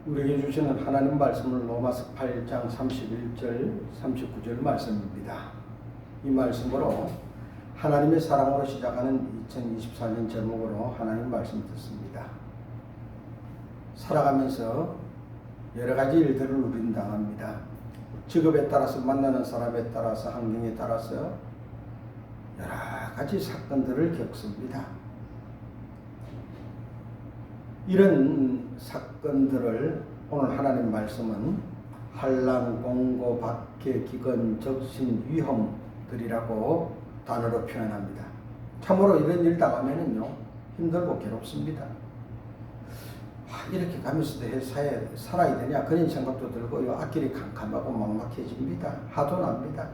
우리에게 주시는 하나님 말씀은 로마서 8장 31절 39절 말씀입니다. 이 말씀으로 하나님의 사랑으로 시작하는 2024년 제목으로 하나님 말씀 듣습니다. 살아가면서 여러 가지 일들을 우리는 당합니다. 직업에 따라서, 만나는 사람에 따라서, 환경에 따라서 여러 가지 사건들을 겪습니다. 이런 사건들을 오늘 하나님 말씀은 환난, 공고, 박해, 기근, 적신, 위험들이라고 단어로 표현합니다. 참으로 이런 일 당하면은요 힘들고 괴롭습니다. 이렇게 가면서도 회사에 살아야 되냐 그런 생각도 들고요, 앞길이 캄캄하고 막막해집니다. 화도 납니다.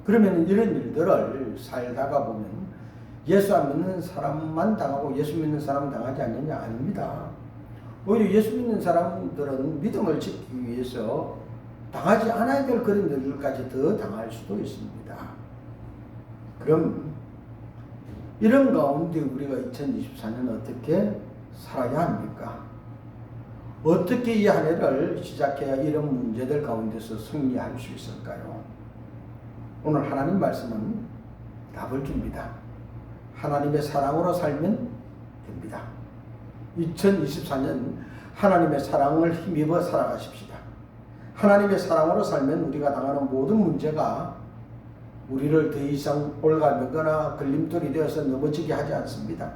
그러면 이런 일들을 살다가 보면 예수 안 믿는 사람만 당하고 예수 믿는 사람 당하지 않느냐? 아닙니다. 오히려 예수 믿는 사람들은 믿음을 지키기 위해서 당하지 않아야 될 그런 일들까지 더 당할 수도 있습니다. 그럼 이런 가운데 우리가 2024년 어떻게 살아야 합니까? 어떻게 이 한 해를 시작해야 이런 문제들 가운데서 승리할 수 있을까요? 오늘 하나님 말씀은 답을 줍니다. 하나님의 사랑으로 살면 됩니다. 2024년 하나님의 사랑을 힘입어 살아가십시다. 하나님의 사랑으로 살면 우리가 당하는 모든 문제가 우리를 더 이상 올가매거나 걸림돌이 되어서 넘어지게 하지 않습니다.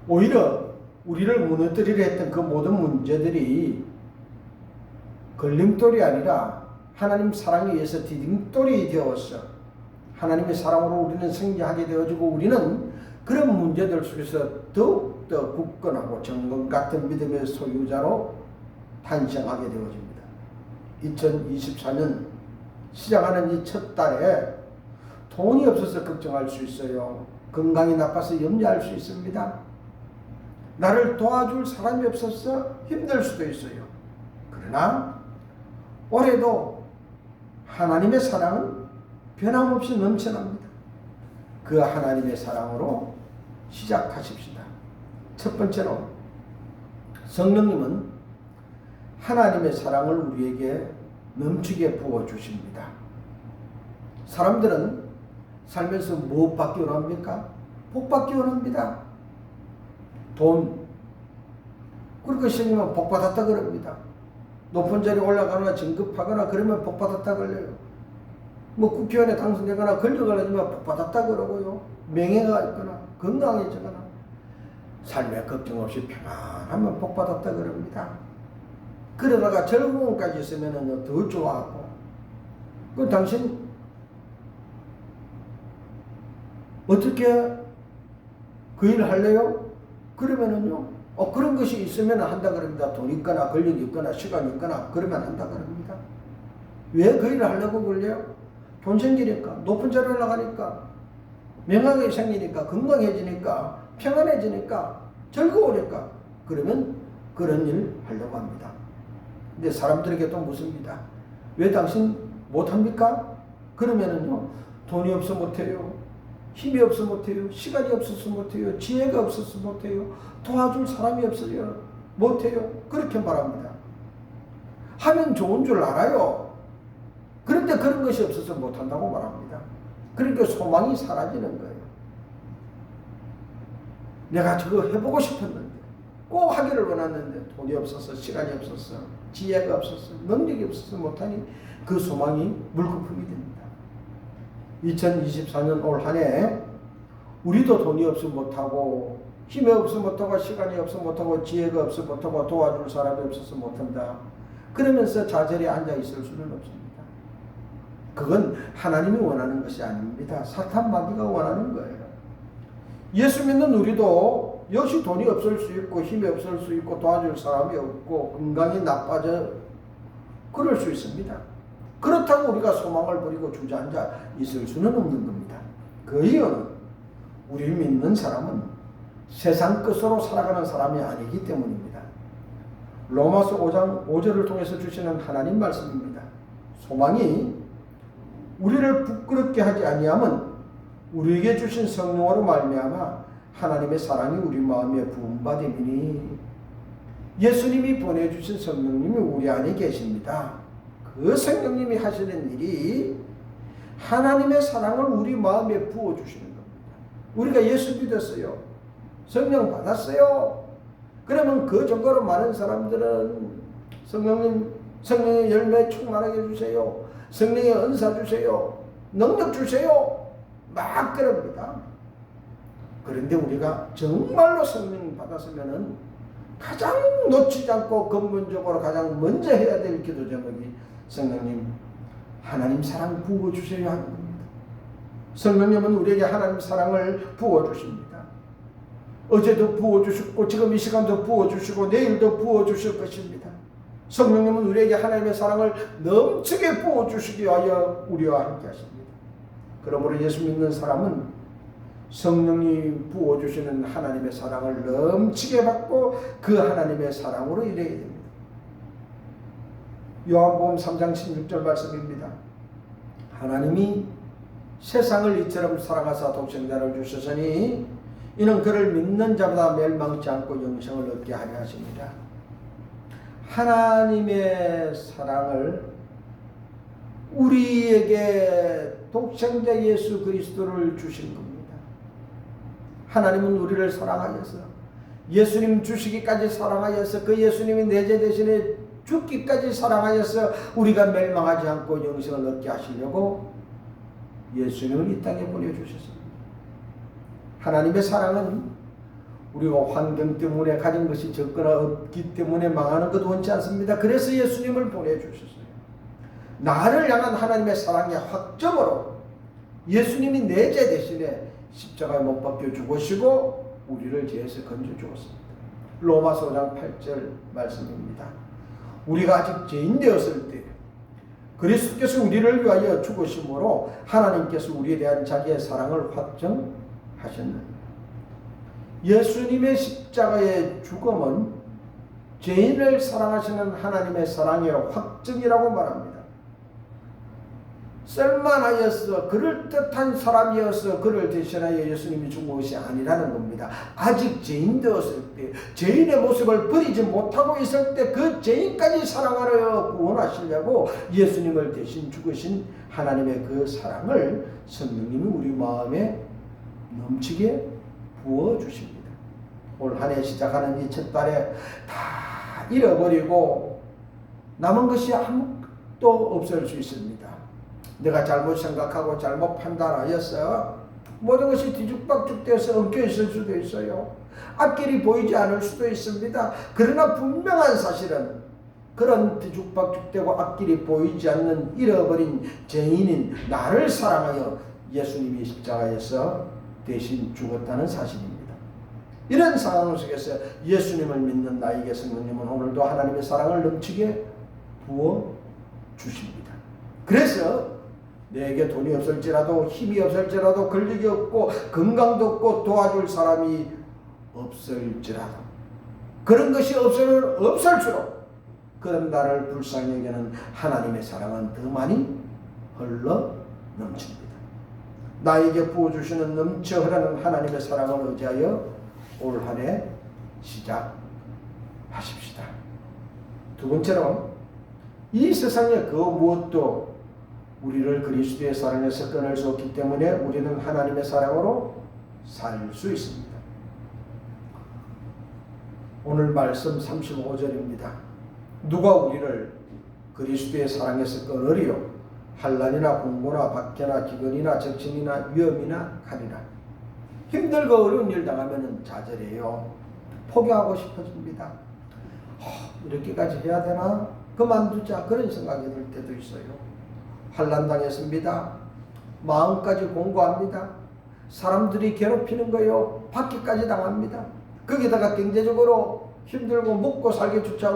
오히려 우리를 무너뜨리려 했던 그 모든 문제들이 걸림돌이 아니라 하나님 사랑에 의해서 디딤돌이 되어서 하나님의 사랑으로 우리는 승리하게 되어지고 우리는 그런 문제들 속에서 더욱더 굳건하고 정금 같은 믿음의 소유자로 탄생하게 되어집니다. 2024년 시작하는 이 첫 달에 돈이 없어서 걱정할 수 있어요. 건강이 나빠서 염려할 수 있습니다. 나를 도와줄 사람이 없어서 힘들 수도 있어요. 그러나 올해도 하나님의 사랑은 변함없이 넘쳐납니다. 그 하나님의 사랑으로 시작하십시다. 첫 번째로 성령님은 하나님의 사랑을 우리에게 넘치게 부어주십니다. 사람들은 살면서 무엇 받기 원합니까? 복 받기 원합니다. 돈. 그렇게 생기면 복 받았다 그럽니다. 높은 자리에 올라가거나 진급하거나 그러면 복 받았다 그래요. 국회의원에 당선되거나 권력을 복 받았다 그러고요. 명예가 있거나 건강해지거나 삶에 걱정 없이 평안하면 복 받았다 그럽니다. 그러다가 즐거움까지 있으면 더 좋아하고, 그럼 당신 어떻게 그 일을 할래요? 그러면은요, 그런 것이 있으면 한다 그럽니다. 돈 있거나 권력이 있거나 시간이 있거나 그러면 한다 그럽니다. 왜 그 일을 하려고 그래요? 돈 생기니까, 높은 자리에 올라가니까, 명하게 생기니까, 건강해지니까, 평안해지니까, 즐거우니까, 그러면 그런 일 하려고 합니다. 근데 사람들에게 또 묻습니다. 왜 당신 못합니까? 그러면은요, 돈이 없어 못해요. 힘이 없어 못해요. 시간이 없어서 못해요. 지혜가 없어서 못해요. 도와줄 사람이 없어요. 못해요. 그렇게 말합니다. 하면 좋은 줄 알아요. 그런데 그런 것이 없어서 못한다고 말합니다. 그러니까 소망이 사라지는 거예요. 내가 저거 해보고 싶었는데, 꼭 하기를 원했는데 돈이 없어서, 시간이 없어서, 지혜가 없어서, 능력이 없어서 못하니 그 소망이 물거품이 됩니다. 2024년 올 한 해 우리도 돈이 없으면 못하고, 힘이 없으면 못하고, 시간이 없으면 못하고, 지혜가 없으면 못하고, 도와줄 사람이 없어서 못한다. 그러면서 자절히 앉아 있을 수는 없습니다. 그건 하나님이 원하는 것이 아닙니다. 사탄 마귀가 원하는 거예요. 예수 믿는 우리도 역시 돈이 없을 수 있고, 힘이 없을 수 있고, 도와줄 사람이 없고, 건강이 나빠져 그럴 수 있습니다. 그렇다고 우리가 소망을 버리고 주저앉아 있을 수는 없는 겁니다. 그 이유는 우리 믿는 사람은 세상 끝으로 살아가는 사람이 아니기 때문입니다. 로마서 5장 5절을 통해서 주시는 하나님 말씀입니다. 소망이 우리를 부끄럽게 하지 아니함은 우리에게 주신 성령으로 말미암아 하나님의 사랑이 우리 마음에 부음받음이니 예수님이 보내주신 성령님이 우리 안에 계십니다. 그 성령님이 하시는 일이 하나님의 사랑을 우리 마음에 부어주시는 겁니다. 우리가 예수 믿었어요. 성령 받았어요. 그러면 그 증거로 많은 사람들은 성령의 열매 충만하게 해주세요. 성령의 은사 주세요. 능력 주세요. 막 그럽니다. 그런데 우리가 정말로 성령 받았으면은 가장 놓치지 않고 근본적으로 가장 먼저 해야 될 기도 제목이 성령님 하나님 사랑 부어주세요 하는 겁니다. 성령님은 우리에게 하나님 사랑을 부어주십니다. 어제도 부어주셨고 지금 이 시간도 부어주시고 내일도 부어주실 것입니다. 성령님은 우리에게 하나님의 사랑을 넘치게 부어주시기 위하여 우리와 함께 하십니다. 그러므로 예수 믿는 사람은 성령이 부어주시는 하나님의 사랑을 넘치게 받고 그 하나님의 사랑으로 일해야 됩니다. 요한복음 3장 16절 말씀입니다. 하나님이 세상을 이처럼 사랑하사 독생자를 주셨으니 이는 그를 믿는 자마다 멸망치 않고 영생을 얻게 하려 하십니다. 하나님의 사랑을 우리에게 독생자 예수 그리스도를 주신 겁니다. 하나님은 우리를 사랑하여서 예수님 주시기까지 사랑하여서 그 예수님이 내재 대신에 죽기까지 사랑하여서 우리가 멸망하지 않고 영생을 얻게 하시려고 예수님을 이 땅에 보내주셨습니다. 하나님의 사랑은 우리가 환경 때문에 가진 것이 적거나 없기 때문에 망하는 것 원치 않습니다. 그래서 예수님을 보내주셨어요. 나를 향한 하나님의 사랑의 확정으로 예수님이 내재 대신에 십자가에 못 박혀 죽으시고 우리를 죄에서 건져 주었습니다. 로마서 5장 8절 말씀입니다. 우리가 아직 죄인 되었을 때 그리스도께서 우리를 위하여 죽으심으로 하나님께서 우리에 대한 자기의 사랑을 확정하셨느니라. 예수님의 십자가의 죽음은 죄인을 사랑하시는 하나님의 사랑의 확증이라고 말합니다. 쓸만하여서 그럴듯한 사람이어서 그를 대신하여 예수님이 죽은 것이 아니라는 겁니다. 아직 죄인 되었을 때 죄인의 모습을 버리지 못하고 있을 때 그 죄인까지 사랑하려 구원하시려고 예수님을 대신 죽으신 하나님의 그 사랑을 성령님이 우리 마음에 넘치게 부어주십니다. 올 한 해 시작하는 이 첫 달에 다 잃어버리고 남은 것이 아무것도 없을 수 있습니다. 내가 잘못 생각하고 잘못 판단하였어. 모든 것이 뒤죽박죽되어서 엉켜 있을 수도 있어요. 앞길이 보이지 않을 수도 있습니다. 그러나 분명한 사실은 그런 뒤죽박죽되고 앞길이 보이지 않는 잃어버린 죄인인 나를 사랑하여 예수님이 십자가에서 대신 죽었다는 사실입니다. 이런 상황 속에서 예수님을 믿는 나에게 성령님은 오늘도 하나님의 사랑을 넘치게 부어주십니다. 그래서 내게 돈이 없을지라도 힘이 없을지라도 권력이 없고 건강도 없고 도와줄 사람이 없을지라도 그런 것이 없을수록 그런 나를 불쌍히 여기는 하나님의 사랑은 더 많이 흘러 넘칩니다. 나에게 부어주시는 넘쳐 흐르는 하나님의 사랑을 의지하여 올 한 해 시작하십시다. 두 번째로 이 세상의 그 무엇도 우리를 그리스도의 사랑에서 끊을 수 없기 때문에 우리는 하나님의 사랑으로 살 수 있습니다. 오늘 말씀 35절입니다. 누가 우리를 그리스도의 사랑에서 끊으리요? 환난이나 공고나 박해나 기근이나 적신이나 위험이나 칼이나. 힘들고 어려운 일 당하면 좌절해요. 포기하고 싶어집니다. 이렇게까지 해야 되나? 그만두자. 그런 생각이 들 때도 있어요. 환난 당했습니다. 마음까지 공고합니다. 사람들이 괴롭히는 거요. 받기까지 당합니다. 거기다가 경제적으로 힘들고 먹고 살기조차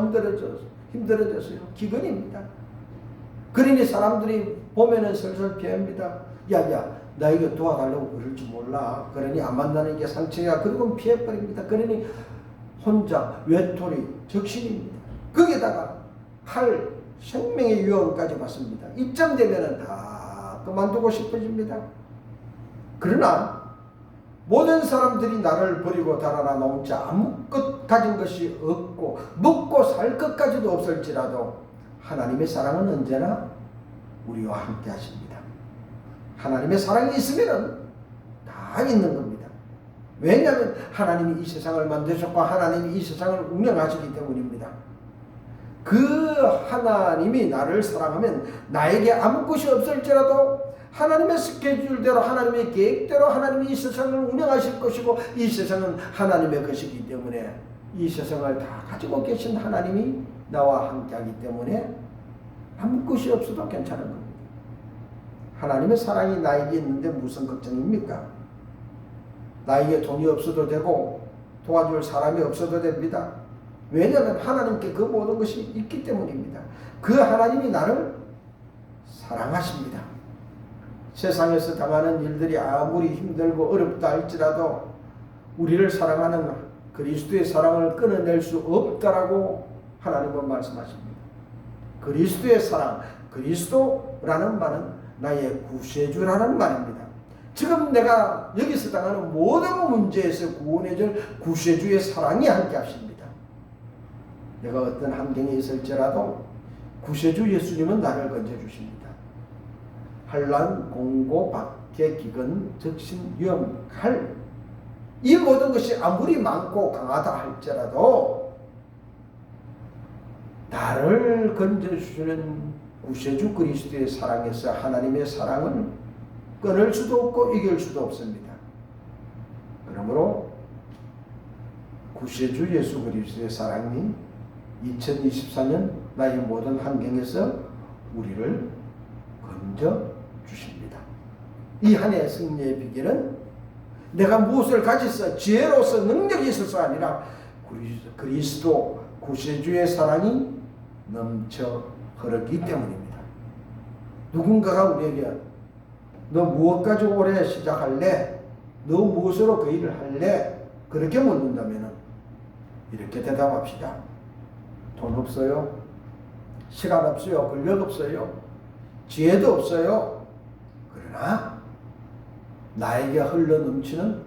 힘들어졌어요. 기근입니다. 그러니 사람들이 보면은 슬슬 피합니다. 야야 나에게 도와달라고 그럴 줄 몰라. 그러니 안 만나는 게 상처야. 그리고 피해버립니다. 그러니 혼자 외톨이 적신입니다. 거기다가 칼 생명의 위험까지 받습니다. 이쯤 되면은 다 그만두고 싶어집니다. 그러나 모든 사람들이 나를 버리고 달아나 놓은 자 아무것 가진 것이 없고 먹고 살 것까지도 없을지라도 하나님의 사랑은 언제나 우리와 함께 하십니다. 하나님의 사랑이 있으면 다 있는 겁니다. 왜냐하면 하나님이 이 세상을 만드셨고 하나님이 이 세상을 운영하시기 때문입니다. 그 하나님이 나를 사랑하면 나에게 아무것이 없을지라도 하나님의 스케줄대로 하나님의 계획대로 하나님이 이 세상을 운영하실 것이고 이 세상은 하나님의 것이기 때문에 이 세상을 다 가지고 계신 하나님이 나와 함께하기 때문에 아무것이 없어도 괜찮은 겁니다. 하나님의 사랑이 나에게 있는데 무슨 걱정입니까? 나에게 돈이 없어도 되고 도와줄 사람이 없어도 됩니다. 왜냐하면 하나님께 그 모든 것이 있기 때문입니다. 그 하나님이 나를 사랑하십니다. 세상에서 당하는 일들이 아무리 힘들고 어렵다 할지라도 우리를 사랑하는 그리스도의 사랑을 끊어낼 수 없다라고 하나님은 말씀하십니다. 그리스도의 사랑, 그리스도라는 말은 나의 구세주라는 말입니다. 지금 내가 여기서 당하는 모든 문제에서 구원해줄 구세주의 사랑이 함께 하십니다. 내가 어떤 환경에 있을지라도 구세주 예수님은 나를 건져주십니다. 환난, 공고, 박해, 기근, 적신, 위험, 칼, 이 모든 것이 아무리 많고 강하다 할지라도 나를 건져주시는 구세주 그리스도의 사랑에서 하나님의 사랑을 끊을 수도 없고 이길 수도 없습니다. 그러므로 구세주 예수 그리스도의 사랑이 2024년 나의 모든 환경에서 우리를 건져 주십니다. 이 한 해의 승리의 비결은 내가 무엇을 가졌어 지혜로서 능력이 있어서 아니라 그리스도 구세주의 사랑이 넘쳐 흐르기 때문입니다. 누군가가 우리에게 너 무엇 가지고 올해 시작할래? 너 무엇으로 그 일을 할래? 그렇게 묻는다면 이렇게 대답합시다. 돈 없어요. 시간 없어요. 권력 없어요. 지혜도 없어요. 그러나 나에게 흘러넘치는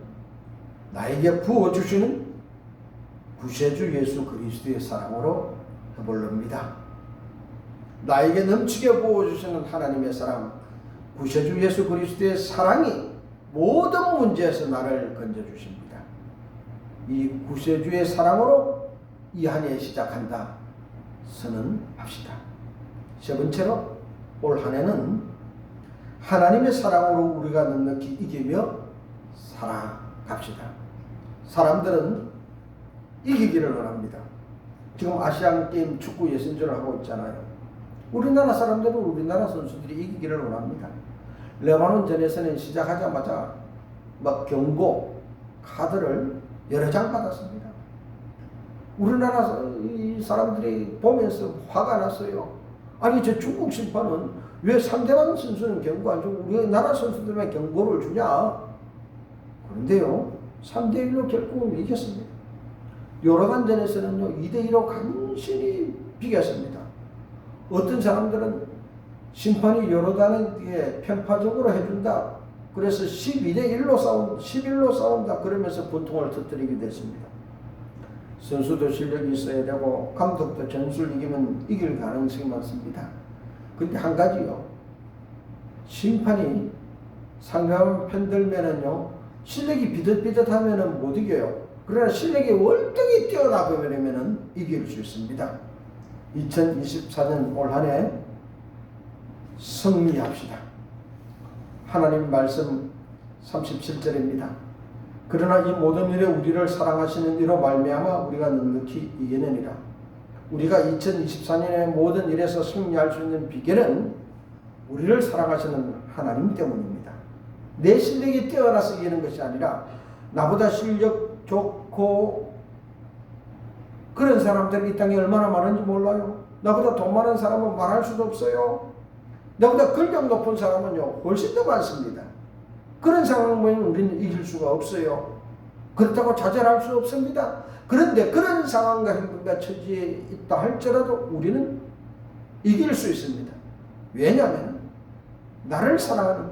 나에게 부어주시는 구세주 예수 그리스도의 사랑으로 해볼랍니다. 나에게 넘치게 부어주시는 하나님의 사랑, 구세주 예수 그리스도의 사랑이 모든 문제에서 나를 건져주십니다. 이 구세주의 사랑으로 이 한 해 시작한다 선언합시다. 세 번째로 올 한 해는 하나님의 사랑으로 우리가 넉넉히 이기며 살아갑시다. 사람들은 이기기를 원합니다. 지금 아시안게임 축구 예선전을 하고 있잖아요. 우리나라 사람들은 우리나라 선수들이 이기기를 원합니다. 레바논전에서는 시작하자마자 막 경고 카드를 여러 장 받았습니다. 우리나라 이 사람들이 보면서 화가 났어요. 아니 저 중국 심판은 왜 상대방 선수는 경고 안 주고 우리나라 선수들만 경고를 주냐? 그런데요 3대1로 결국은 이겼습니다. 요르단전에서는요 2대2로 간신히 비겼습니다. 어떤 사람들은 심판이 요르단에게 편파적으로 해준다. 그래서 12대1로 11로 싸운다. 그러면서 분통을 터뜨리게 됐습니다. 선수도 실력이 있어야 되고 감독도 전술 이기면 이길 가능성이 많습니다. 근데 한 가지요. 심판이 상대방 편들면은요 실력이 비슷비슷하면은 못 이겨요. 그러나 실력이 월등히 뛰어나 보면은 이길 수 있습니다. 2024년 올 한 해 승리합시다. 하나님 말씀 37절입니다. 그러나 이 모든 일에 우리를 사랑하시는 이로 말미암아 우리가 넉넉히 이겨내니라. 우리가 2024년의 모든 일에서 승리할 수 있는 비결은 우리를 사랑하시는 하나님 때문입니다. 내 실력이 뛰어나서 이기는 것이 아니라 나보다 실력 좋고 그런 사람들이 이 땅에 얼마나 많은지 몰라요. 나보다 돈 많은 사람은 말할 수도 없어요. 나보다 근력 높은 사람은요 훨씬 더 많습니다. 그런 상황을 우리는 이길 수가 없어요. 그렇다고 좌절할 수 없습니다. 그런데 그런 상황과 행동과 처지에 있다 할지라도 우리는 이길 수 있습니다. 왜냐하면 나를 사랑하는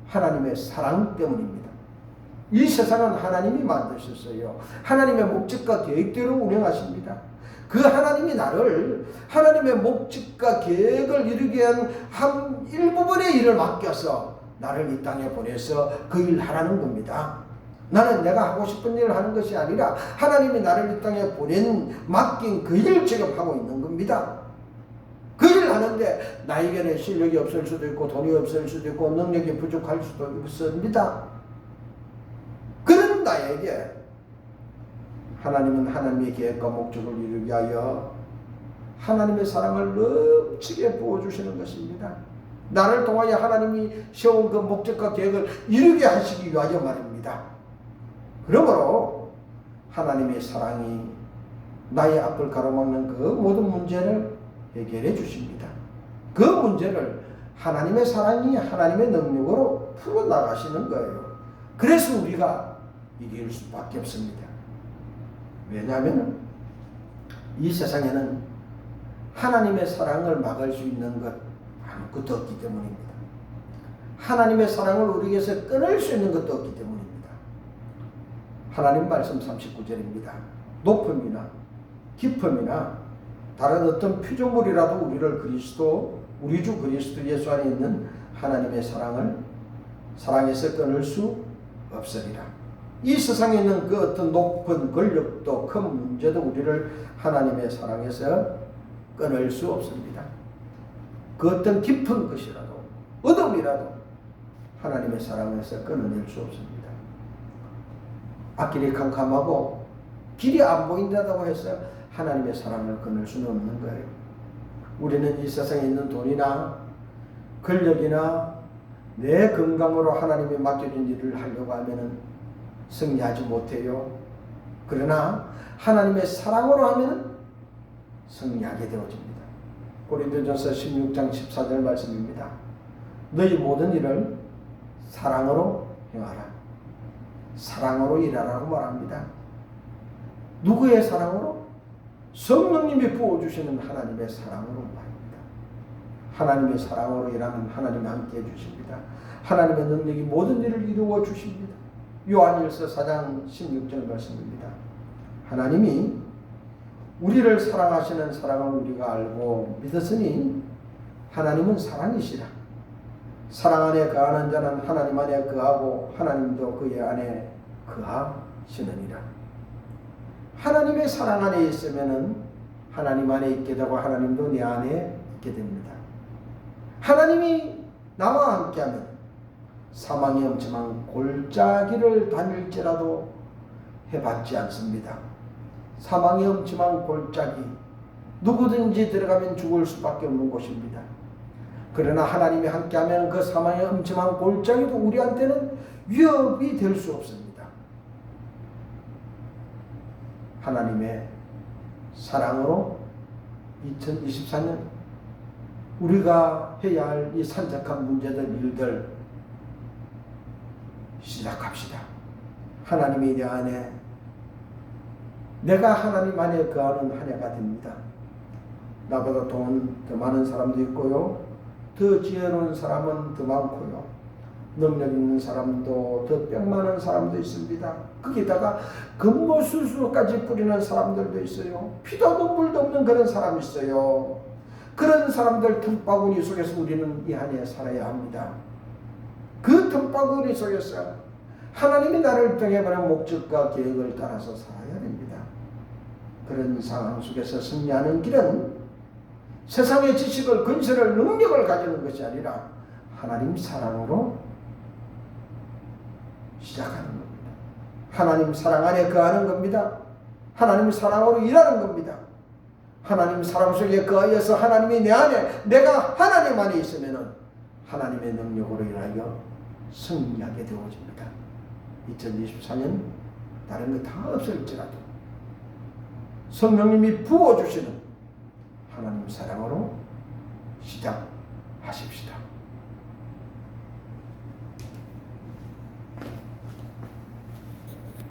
하나님의 사랑 때문입니다. 이 세상은 하나님이 만드셨어요. 하나님의 목적과 계획대로 운영하십니다. 그 하나님이 나를 하나님의 목적과 계획을 이루기 위한 한 일부분의 일을 맡겨서 나를 이 땅에 보내서 그 일 하라는 겁니다. 나는 내가 하고 싶은 일을 하는 것이 아니라 하나님이 나를 이 땅에 맡긴 그 일을 지금 하고 있는 겁니다. 그 일을 하는데 나에게는 실력이 없을 수도 있고 돈이 없을 수도 있고 능력이 부족할 수도 있습니다. 그런 나에게 하나님은 하나님의 계획과 목적을 이루기 위하여 하나님의 사랑을 넘치게 부어주시는 것입니다. 나를 통하여 하나님이 세운 그 목적과 계획을 이루게 하시기 위하여 말입니다. 그러므로 하나님의 사랑이 나의 앞을 가로막는 그 모든 문제를 해결해 주십니다. 그 문제를 하나님의 사랑이 하나님의 능력으로 풀어나가시는 거예요. 그래서 우리가 이길 수밖에 없습니다. 왜냐하면 이 세상에는 하나님의 사랑을 막을 수 있는 것 아무것도 없기 때문입니다. 하나님의 사랑을 우리에게서 끊을 수 있는 것도 없기 때문입니다. 하나님 말씀 39절입니다. 높음이나 깊음이나 다른 어떤 피조물이라도 우리 주 그리스도 예수 안에 있는 하나님의 사랑에서 끊을 수 없으리라. 이 세상에 있는 그 어떤 높은 권력도 큰 문제도 우리를 하나님의 사랑에서 끊을 수 없습니다. 그 어떤 깊은 것이라도 어둠이라도 하나님의 사랑에서 끊어낼 수 없습니다. 앞길이 캄캄하고 길이 안 보인다고 해서 하나님의 사랑을 끊을 수는 없는 거예요. 우리는 이 세상에 있는 돈이나 권력이나 내 건강으로 하나님이 맡겨준 일을 하려고 하면은 승리하지 못해요. 그러나 하나님의 사랑으로 하면은 승리하게 되어집니다. 고린도전서 16장 14절 말씀입니다. 너희 모든 일을 사랑으로 행하라. 사랑으로 일하라고 말합니다. 누구의 사랑으로? 성령님이 부어주시는 하나님의 사랑으로 말입니다. 하나님의 사랑으로 일하면 하나님이 함께 해주십니다. 하나님의 능력이 모든 일을 이루어 주십니다. 요한일서 4장 16절 말씀입니다. 하나님이 우리를 사랑하시는 사랑을 우리가 알고 믿었으니 하나님은 사랑이시라. 사랑 안에 거하는 자는 하나님 안에 거하고 하나님도 그의 안에 거하시느니라. 하나님의 사랑 안에 있으면은 하나님 안에 있게 되고 하나님도 내 안에 있게 됩니다. 하나님이 나와 함께하면 사망의 엄청난 골짜기를 다닐지라도 해봤지 않습니다. 사망의 엄청난 골짜기, 누구든지 들어가면 죽을 수밖에 없는 곳입니다. 그러나 하나님이 함께하면 그 사망의 엄청난 골짜기도 우리한테는 위협이 될 수 없습니다. 하나님의 사랑으로 2024년 우리가 해야 할 이 산적한 문제들, 일들 시작합시다. 하나님이 내 안에, 내가 하나님 안에 거하는 한 해가 됩니다. 나보다 돈 더 많은 사람도 있고요. 더 지혜로운 사람은 더 많고요. 능력 있는 사람도 더 뿅 많은 사람도 있습니다. 거기다가 금모술수까지 뿌리는 사람들도 있어요. 피도 눈물도 없는 그런 사람이 있어요. 그런 사람들 틈바구니 속에서 우리는 이 한 해 살아야 합니다. 그 틈바구니 속에서 하나님이 나를 통해보낸 목적과 계획을 따라서 살아야 됩니다. 그런 상황 속에서 승리하는 길은 세상의 지식을, 근세를, 능력을 가지는 것이 아니라 하나님 사랑으로 시작하는 겁니다. 하나님 사랑 안에 거하는 겁니다. 하나님 사랑으로 일하는 겁니다. 하나님 사랑 속에 거하여서 하나님이 내 안에, 내가 하나님 안에 있으면 하나님의 능력으로 인하여 승리하게 되어집니다. 2024년 다른 거 다 없을지라도 성령님이 부어주시는 하나님 사랑으로 시작하십시다.